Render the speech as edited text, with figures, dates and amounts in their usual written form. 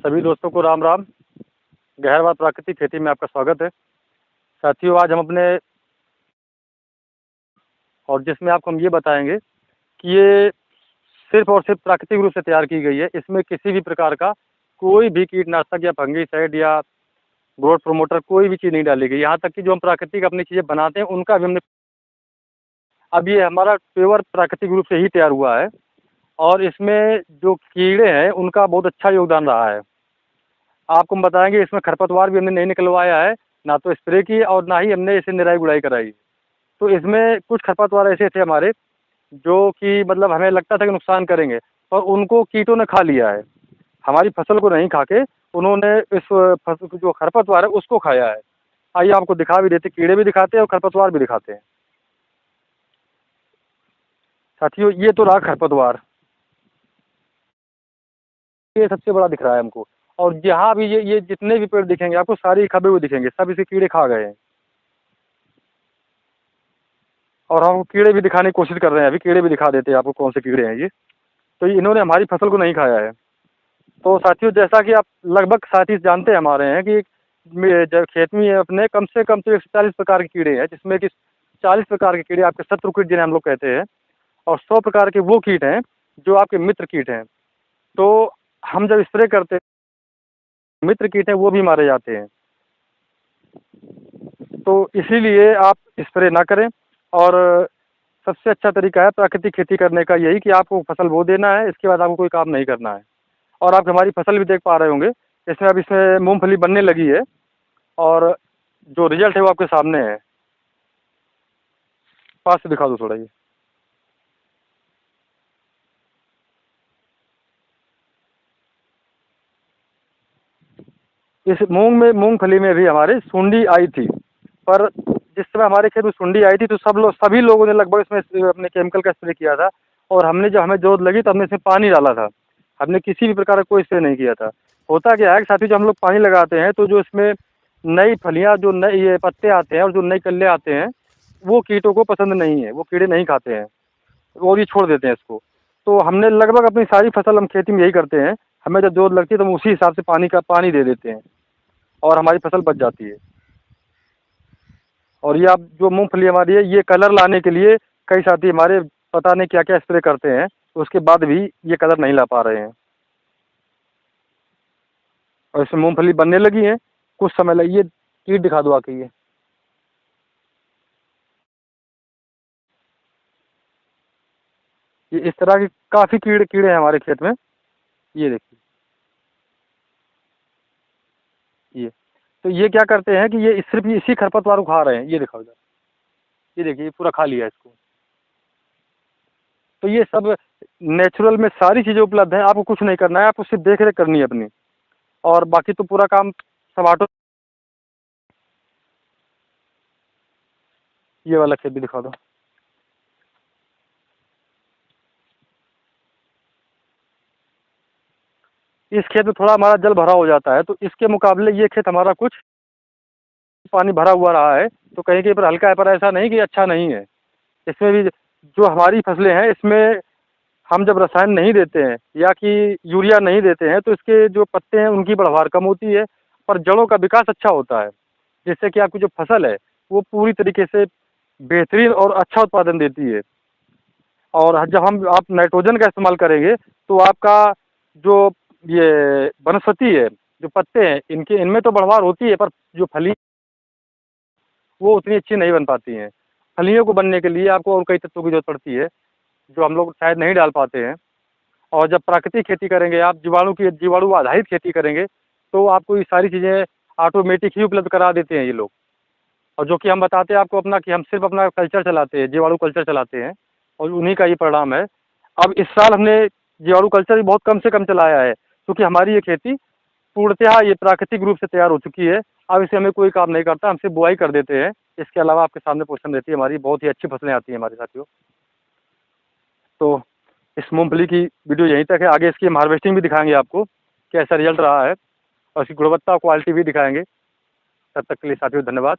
सभी दोस्तों को राम राम। गहरवाद प्राकृतिक खेती में आपका स्वागत है। साथियों, आज हम अपने और जिसमें आपको हम ये बताएंगे कि ये सिर्फ और सिर्फ प्राकृतिक रूप से तैयार की गई है। इसमें किसी भी प्रकार का कोई भी कीटनाशक या फंगीसाइड या ग्रोथ प्रमोटर कोई भी चीज़ नहीं डाली गई। यहाँ तक कि जो हम प्राकृतिक अपनी चीज़ें बनाते हैं उनका भी हमने अब ये हमारा प्योर प्राकृतिक रूप से ही तैयार हुआ है और इसमें जो कीड़े हैं उनका बहुत अच्छा योगदान रहा है। आपको हम बताएंगे इसमें खरपतवार भी हमने नहीं निकलवाया है, ना तो स्प्रे की और ना ही हमने इसे निराई गुड़ाई कराई। तो इसमें कुछ खरपतवार ऐसे थे हमारे जो कि मतलब हमें लगता था कि नुकसान करेंगे, और उनको कीटों ने खा लिया है। हमारी फसल को नहीं खा के उन्होंने इस फसल जो खरपतवार है उसको खाया है। आइए आपको दिखा भी देते, कीड़े भी दिखाते हैं और खरपतवार भी दिखाते हैं। साथियों, ये तो रहा खरपतवार, ये सबसे बड़ा दिख रहा है हमको। और जहाँ भी ये जितने भी पेड़ दिखेंगे आपको सारे खबे हुए दिखेंगे, सब इसे कीड़े खा गए हैं। और हम कीड़े भी दिखाने की कोशिश कर रहे हैं, अभी कीड़े भी दिखा देते हैं आपको कौन से कीड़े हैं ये। तो इन्होंने हमारी फसल को नहीं खाया है। तो साथियों, जैसा कि आप लगभग साथी जानते हमारे हैं कि जब खेत में अपने कम से कम तो 140 प्रकार के कीड़े हैं, जिसमें कि 40 प्रकार के कीड़े आपके शत्रु कीट जिन्हें हम लोग कहते हैं, और 100 प्रकार के वो कीट हैं जो आपके मित्र कीट हैं। तो हम जब स्प्रे करते हैं, मित्र कीट हैं वो भी मारे जाते हैं। तो इसीलिए आप स्प्रे ना करें। और सबसे अच्छा तरीका है प्राकृतिक खेती करने का यही कि आपको फसल बो देना है, इसके बाद आपको कोई काम नहीं करना है। और आप हमारी फसल भी देख पा रहे होंगे, इसमें अब इसमें मूंगफली बनने लगी है और जो रिजल्ट है वो आपके सामने है। पास से दिखा दो थोड़ा ये। इस मूंगफली में भी हमारे सुंडी आई थी, पर जिस समय हमारे खेत में सुंडी आई थी तो सभी लोगों ने लगभग इसमें अपने केमिकल का स्प्रे किया था। और हमने जब हमें जोत लगी तो हमने इसमें पानी डाला था, हमने किसी भी प्रकार का कोई स्प्रे नहीं किया था। होता क्या है साथी, जब हम लोग पानी लगाते हैं तो जो इसमें नई फलियां, जो नए ये पत्ते आते हैं और जो नए कल्ले आते हैं, वो कीटों को पसंद नहीं है, वो कीड़े नहीं खाते हैं और ये छोड़ देते हैं इसको। तो हमने लगभग अपनी सारी फसल हम खेती में यही करते हैं, हमें जब जोत लगती है तो हम उसी हिसाब से पानी दे देते हैं और हमारी फसल बच जाती है। और ये आप जो मूंगफली हमारी है, ये कलर लाने के लिए कई साथी हमारे पता नहीं क्या क्या स्प्रे करते हैं, उसके बाद भी ये कलर नहीं ला पा रहे हैं। और इसमें मूंगफली बनने लगी है, कुछ समय लगी। ये कीट दिखा दो आके ये इस तरह की काफ़ी कीड़े हैं हमारे खेत में। ये देखिए ये। तो ये क्या करते हैं कि ये सिर्फ इसी खरपतवार को खा रहे हैं। ये दिखाओ इधर, ये देखिए ये पूरा खा लिया इसको। तो ये सब नेचुरल में सारी चीज़ें उपलब्ध हैं, आपको कुछ नहीं करना है, आपको सिर्फ देख रेख करनी है अपनी, और बाकी तो पूरा काम सब ऑटो। ये वाला खेत भी दिखा दो। इस खेत में थोड़ा हमारा जल भरा हो जाता है, तो इसके मुकाबले ये खेत हमारा कुछ पानी भरा हुआ रहा है, तो कहीं कहीं पर हल्का है, पर ऐसा नहीं कि अच्छा नहीं है। इसमें भी जो हमारी फसलें हैं इसमें हम जब रसायन नहीं देते हैं या कि यूरिया नहीं देते हैं तो इसके जो पत्ते हैं उनकी बढ़वार कम होती है, पर जड़ों का विकास अच्छा होता है, जिससे कि आपकी जो फसल है वो पूरी तरीके से बेहतरीन और अच्छा उत्पादन देती है। और जब हम आप नाइट्रोजन का इस्तेमाल करेंगे तो आपका जो ये वनस्पति है, जो पत्ते हैं इनके, इनमें तो बढ़वार होती है, पर जो फली वो उतनी अच्छी नहीं बन पाती हैं। फलियों को बनने के लिए आपको और कई तत्वों की जरूरत पड़ती है जो हम लोग शायद नहीं डाल पाते हैं। और जब प्राकृतिक खेती करेंगे आप, जीवाणु आधारित खेती करेंगे, तो आपको ये सारी चीज़ें ऑटोमेटिक ही उपलब्ध करा देते हैं ये लोग। और जो कि हम बताते हैं आपको अपना कि हम सिर्फ अपना कल्चर चलाते हैं, जीवाणु कल्चर चलाते हैं, और उन्हीं का ये परिणाम है। अब इस साल हमने जीवाणु कल्चर भी बहुत कम से कम चलाया है, क्योंकि हमारी ये खेती पूर्णतः ये प्राकृतिक रूप से तैयार हो चुकी है। अब इसे हमें कोई काम नहीं करता, हम सिर्फ बुआई कर देते हैं। इसके अलावा आपके सामने पोषण रहती है हमारी, बहुत ही अच्छी फसलें आती हैं हमारे साथियों। तो इस मूंगफली की वीडियो यहीं तक है, आगे इसकी हम हार्वेस्टिंग भी दिखाएंगे आपको कैसा रिजल्ट रहा है, और इसकी गुणवत्ता क्वालिटी भी दिखाएंगे। तब तक के लिए साथियों धन्यवाद।